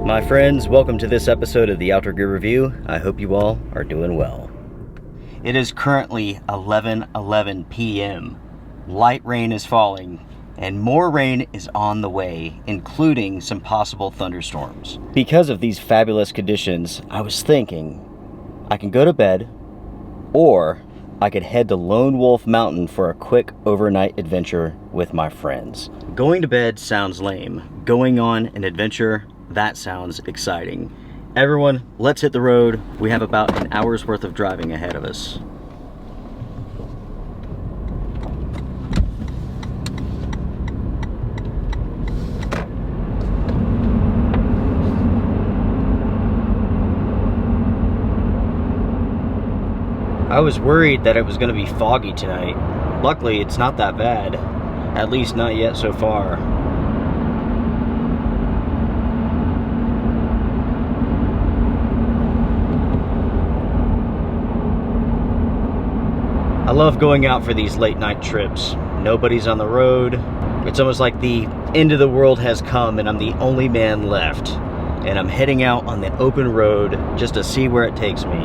My friends, welcome to this episode of the Outdoor Gear Review. I hope you all are doing well. It is currently 11:11 p.m. Light rain is falling, and more rain is on the way, including some possible thunderstorms. Because of these fabulous conditions, I was thinking I can go to bed, or I could head to Lone Wolf Mountain for a quick overnight adventure with my friends. Going to bed sounds lame. Going on an adventure, that sounds exciting. Everyone, let's hit the road. We have about an hour's worth of driving ahead of us. I was worried that it was going to be foggy tonight. Luckily, it's not that bad. At least not yet so far. I love going out for these late night trips. Nobody's on the road. It's almost like the end of the world has come and I'm the only man left. And I'm heading out on the open road just to see where it takes me.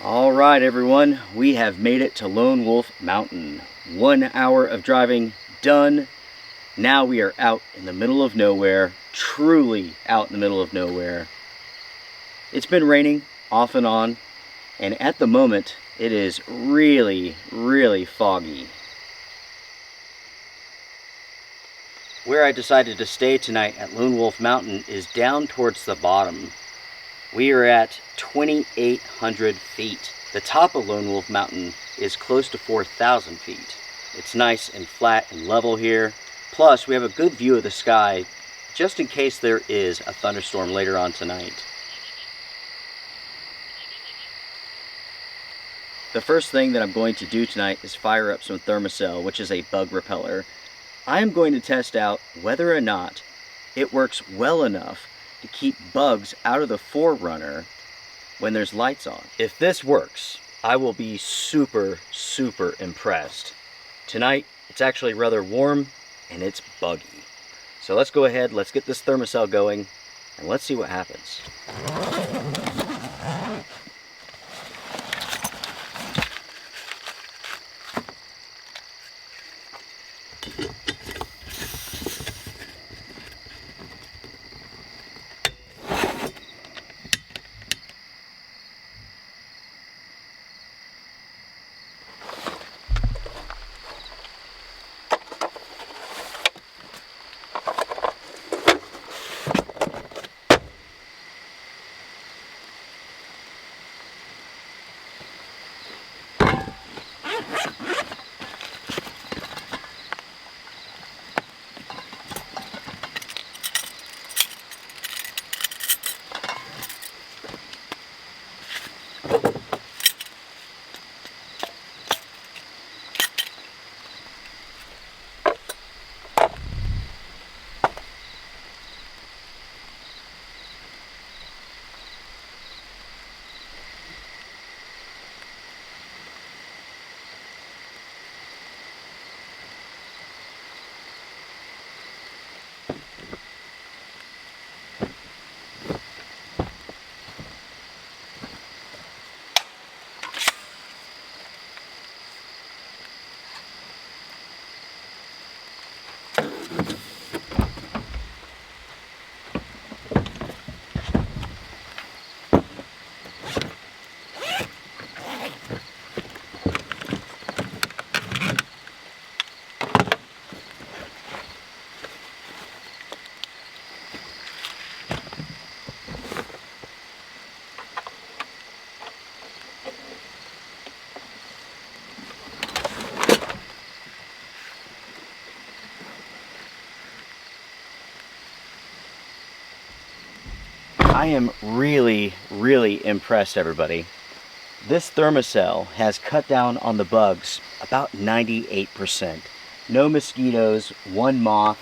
All right, everyone, we have made it to Lone Wolf Mountain. 1 hour of driving done. Now we are out in the middle of nowhere, truly out in the middle of nowhere. It's been raining off and on, and at the moment it is really, really foggy. Where I decided to stay tonight at Lone Wolf Mountain is down towards the bottom. We are at 2,800 feet. The top of Lone Wolf Mountain is close to 4,000 feet. It's nice and flat and level here. Plus, we have a good view of the sky just in case there is a thunderstorm later on tonight. The first thing that I'm going to do tonight is fire up some Thermacell, which is a bug repeller. I am going to test out whether or not it works well enough to keep bugs out of the Forerunner when there's lights on. If this works, I will be super, super impressed. Tonight, it's actually rather warm and it's buggy. So let's go ahead, let's get this thermocell going, and let's see what happens. I am really, really impressed, everybody. This thermocell has cut down on the bugs about 98%. No mosquitoes, one moth.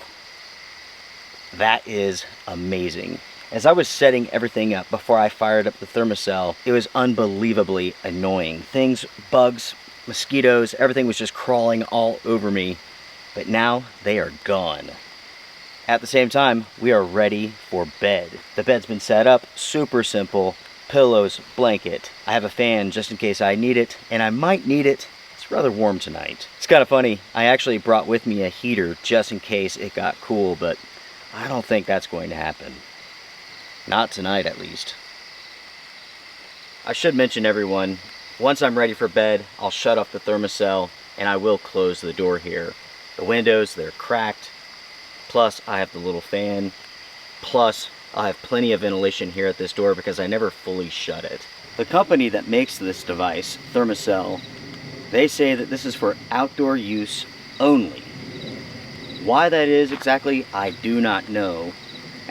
That is amazing. As I was setting everything up before I fired up the thermocell, it was unbelievably annoying. Things, bugs, mosquitoes, everything was just crawling all over me. But now they are gone. At the same time, we are ready for bed. The bed's been set up, super simple. Pillows, blanket. I have a fan just in case I need it, and I might need it. It's rather warm tonight. It's kind of funny, I actually brought with me a heater just in case it got cool, but I don't think that's going to happen. Not tonight, at least. I should mention, everyone, once I'm ready for bed, I'll shut off the thermocell, and I will close the door here. The windows, they're cracked. Plus, I have the little fan. Plus, I have plenty of ventilation here at this door because I never fully shut it. The company that makes this device, Thermacell, they say that this is for outdoor use only. Why that is exactly, I do not know.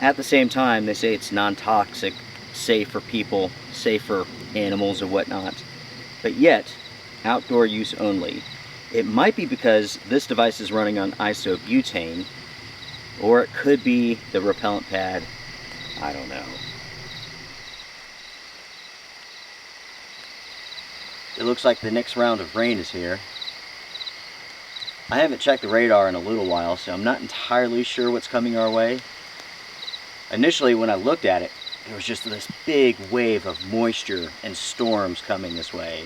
At the same time, they say it's non-toxic, safe for people, safe for animals and whatnot. But yet, outdoor use only. It might be because this device is running on isobutane, or it could be the repellent pad. I don't know. It looks like the next round of rain is here. I haven't checked the radar in a little while, so I'm not entirely sure what's coming our way. Initially, when I looked at it, there was just this big wave of moisture and storms coming this way.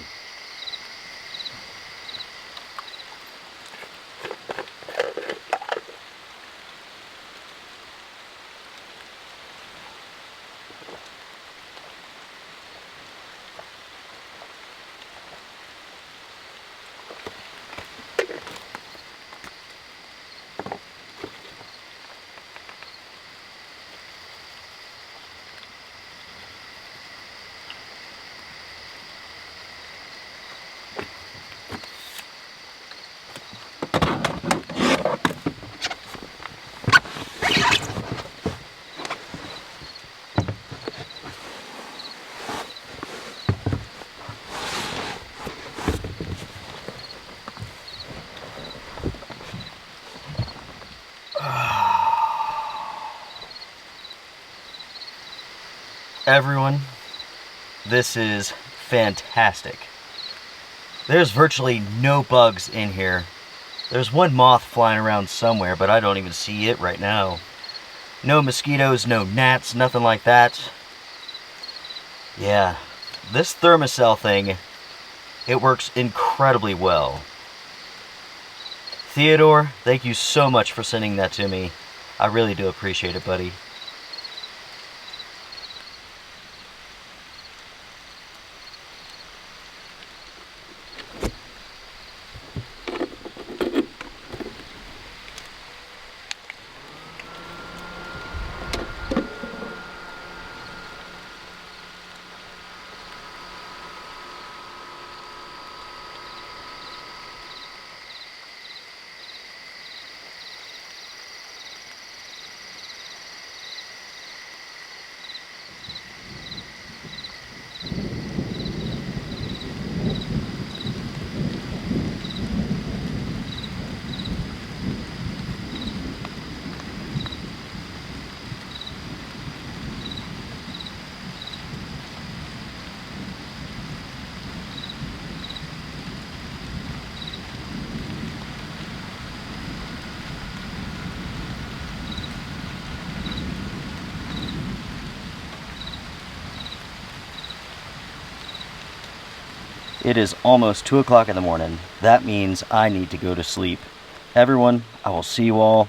Everyone, this is fantastic. There's virtually no bugs in here. There's one moth flying around somewhere, but I don't even see it right now. No mosquitoes, no gnats, nothing like that. Yeah, this thermocell thing, it works incredibly well. Theodore, thank you so much for sending that to me. I really do appreciate it, buddy. It is almost 2 o'clock in the morning. That means I need to go to sleep. Everyone, I will see you all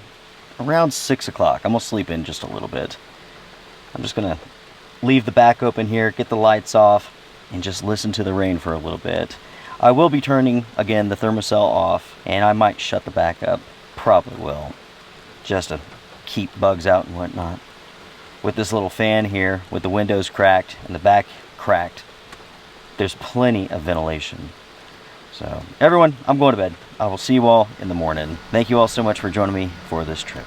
around 6 o'clock. I'm going to sleep in just a little bit. I'm just going to leave the back open here, get the lights off, and just listen to the rain for a little bit. I will be turning, again, the thermocell off, and I might shut the back up. Probably will. Just to keep bugs out and whatnot. With this little fan here, with the windows cracked and the back cracked, there's plenty of ventilation. So, everyone, I'm going to bed. I will see you all in the morning. Thank you all so much for joining me for this trip.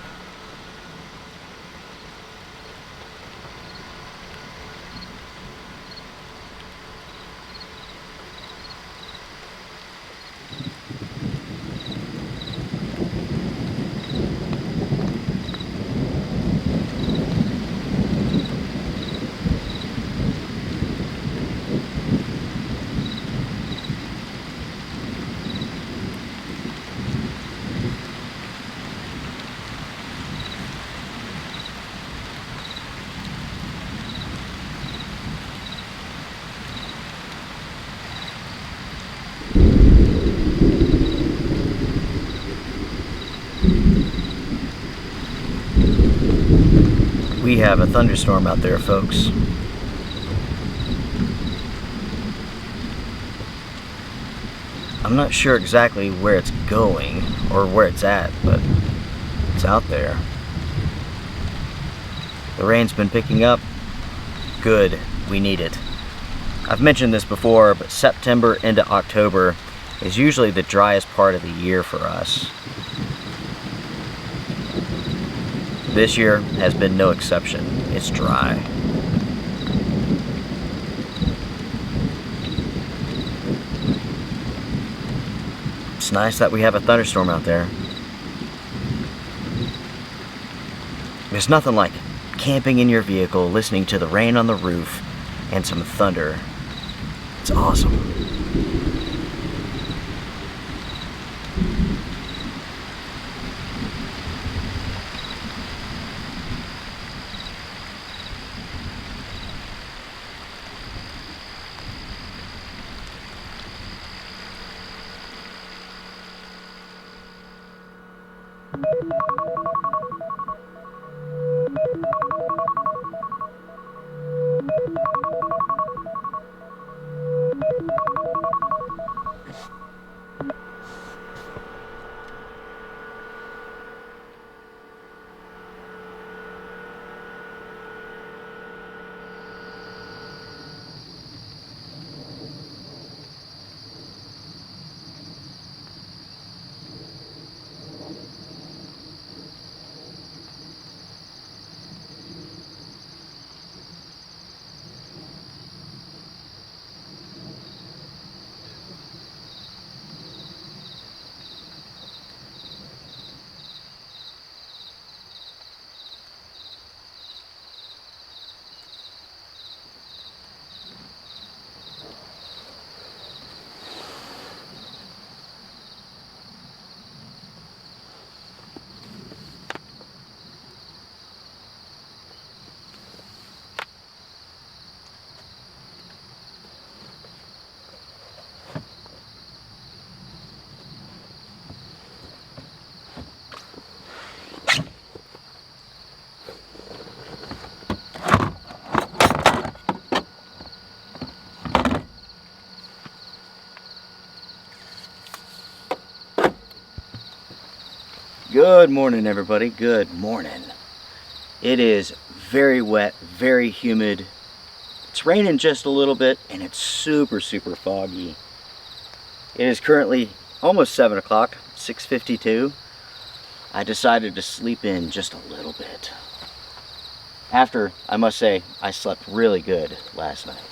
We have a thunderstorm out there, folks. I'm not sure exactly where it's going or where it's at, but it's out there. The rain's been picking up. Good, we need it. I've mentioned this before, but September into October is usually the driest part of the year for us. This year has been no exception. It's dry. It's nice that we have a thunderstorm out there. There's nothing like camping in your vehicle, listening to the rain on the roof, and some thunder. It's awesome. Good morning, everybody. Good morning. It is very wet, very humid. It's raining just a little bit, and it's super foggy. It is currently almost 7 o'clock, 6:52. I decided to sleep in just a little bit. After, I must say, I slept really good last night.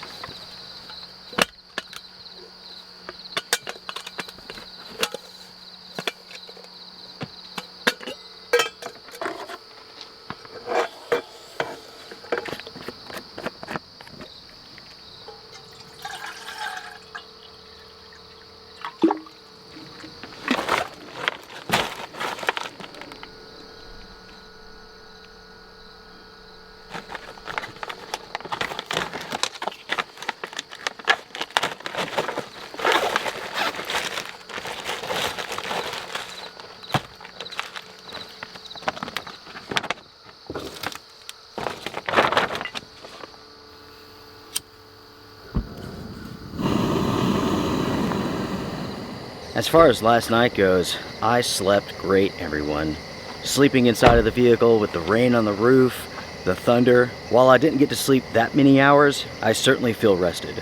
As far as last night goes, I slept great, everyone. Sleeping inside of the vehicle with the rain on the roof, the thunder. While I didn't get to sleep that many hours, I certainly feel rested.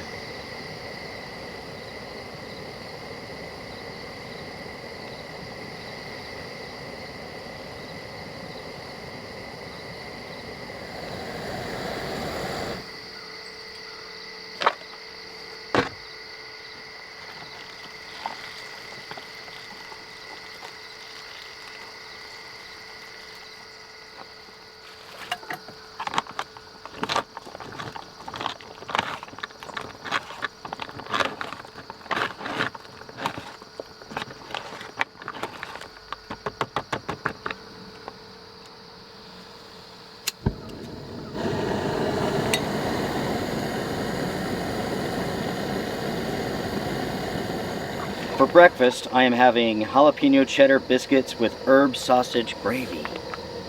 For breakfast, I am having jalapeno cheddar biscuits with herb sausage gravy.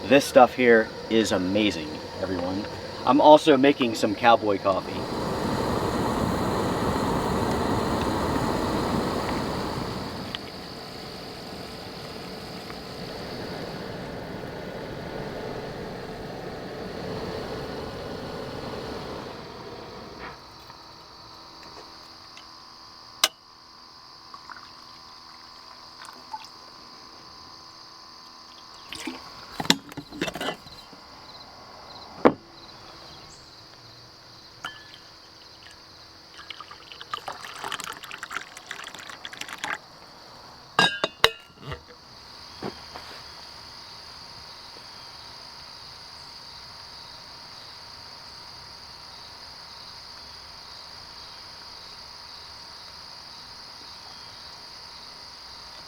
This stuff here is amazing, everyone. I'm also making some cowboy coffee.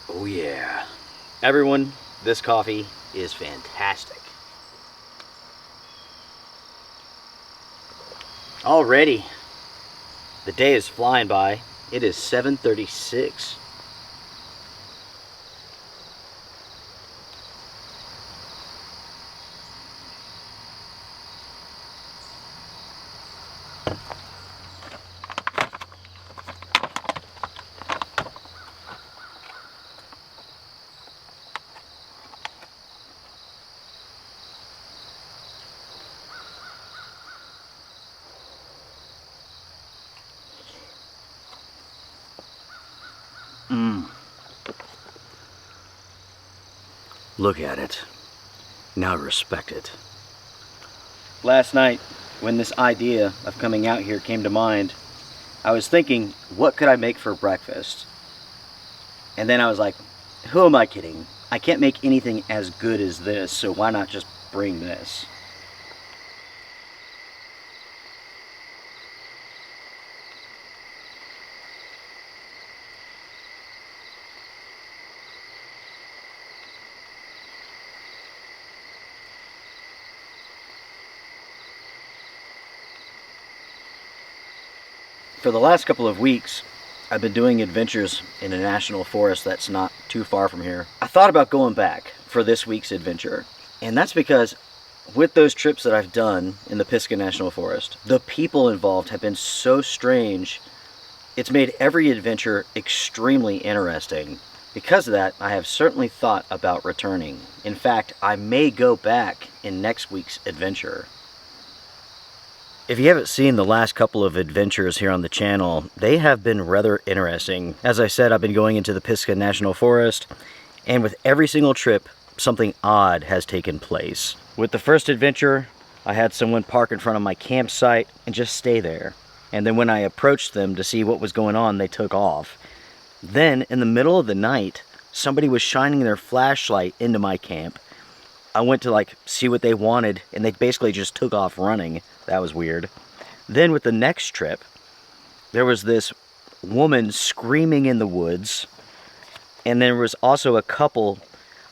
Oh yeah. Everyone, this coffee is fantastic. Already, the day is flying by. It is 7:36. Look at it. Now respect it. Last night, when this idea of coming out here came to mind, I was thinking, what could I make for breakfast? And then I was like, who am I kidding? I can't make anything as good as this, so why not just bring this? For the last couple of weeks, I've been doing adventures in a national forest that's not too far from here. I thought about going back for this week's adventure, and that's because with those trips that I've done in the Pisgah National Forest, the people involved have been so strange. It's made every adventure extremely interesting. Because of that, I have certainly thought about returning. In fact, I may go back in next week's adventure. If you haven't seen the last couple of adventures here on the channel, they have been rather interesting. As I said, I've been going into the Pisgah National Forest, and with every single trip, something odd has taken place. With the first adventure, I had someone park in front of my campsite and just stay there. And then when I approached them to see what was going on, they took off. Then, in the middle of the night, somebody was shining their flashlight into my camp. I went to see what they wanted, and they basically just took off running. That was weird. Then with the next trip, there was this woman screaming in the woods, and there was also a couple.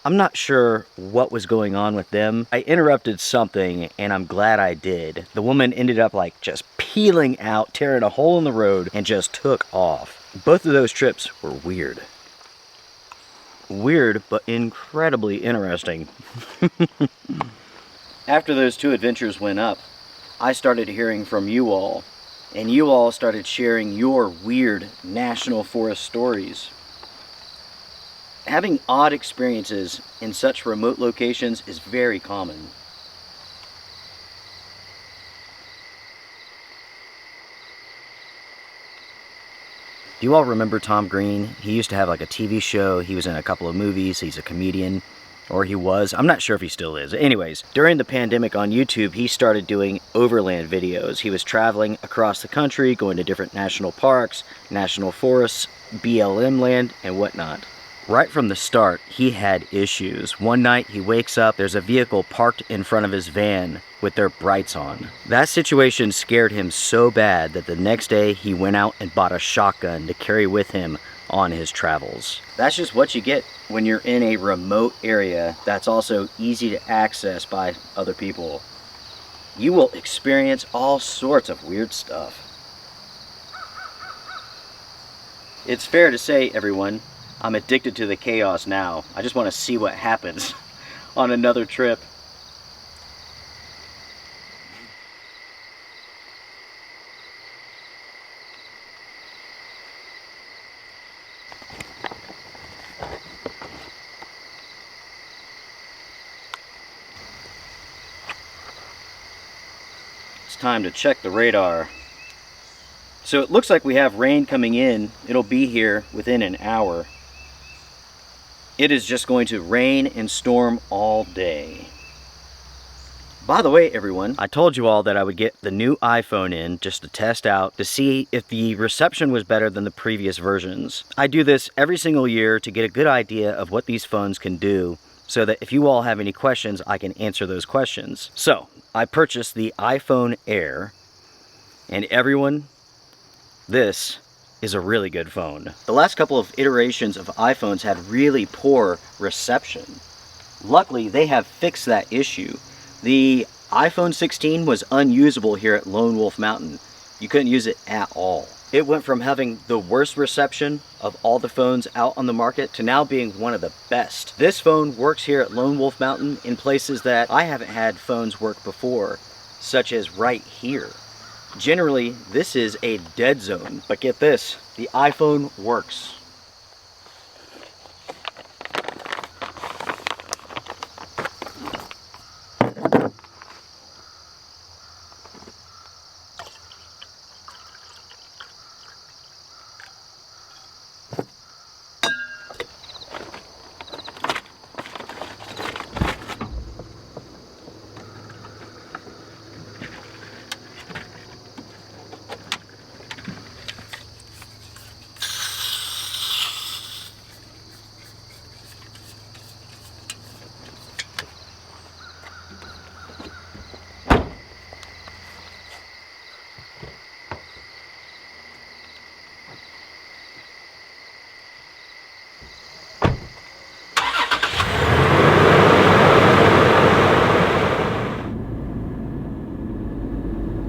I'm not sure what was going on with them. I interrupted something, and I'm glad I did. The woman ended up just peeling out, tearing a hole in the road, and just took off. Both of those trips were weird. Weird, but incredibly interesting. After those two adventures went up, I started hearing from you all, and you all started sharing your weird national forest stories. Having odd experiences in such remote locations is very common. Do you all remember Tom Green? He used to have a TV show. He was in a couple of movies. He's a comedian. Or he was. I'm not sure if he still is. Anyways, during the pandemic on YouTube, he started doing overland videos. He was traveling across the country, going to different national parks, national forests, BLM land, and whatnot. Right from the start, he had issues. One night, he wakes up, there's a vehicle parked in front of his van with their brights on. That situation scared him so bad that the next day, he went out and bought a shotgun to carry with him on his travels. That's just what you get when you're in a remote area that's also easy to access by other people. You will experience all sorts of weird stuff. It's fair to say, everyone, I'm addicted to the chaos now. I just want to see what happens on another trip. It's time to check the radar. So it looks like we have rain coming in. It'll be here within an hour. It is just going to rain and storm all day. By the way, everyone, I told you all that I would get the new iPhone in just to test out to see if the reception was better than the previous versions. I do this every single year to get a good idea of what these phones can do, so that if you all have any questions, I can answer those questions. So, I purchased the iPhone Air, and everyone, this is a really good phone. The last couple of iterations of iPhones had really poor reception. Luckily, they have fixed that issue. The iPhone 16 was unusable here at Lone Wolf Mountain. You couldn't use it at all. It went from having the worst reception of all the phones out on the market to now being one of the best. This phone works here at Lone Wolf Mountain in places that I haven't had phones work before, such as right here. Generally, this is a dead zone, but get this, the iPhone works.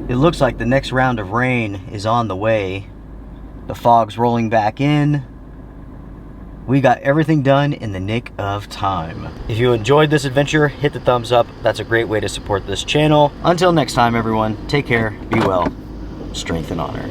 It looks like the next round of rain is on the way. The fog's rolling back in. We got everything done in the nick of time. If you enjoyed this adventure, hit the thumbs up. That's a great way to support this channel. Until next time, everyone, take care, be well, strength and honor.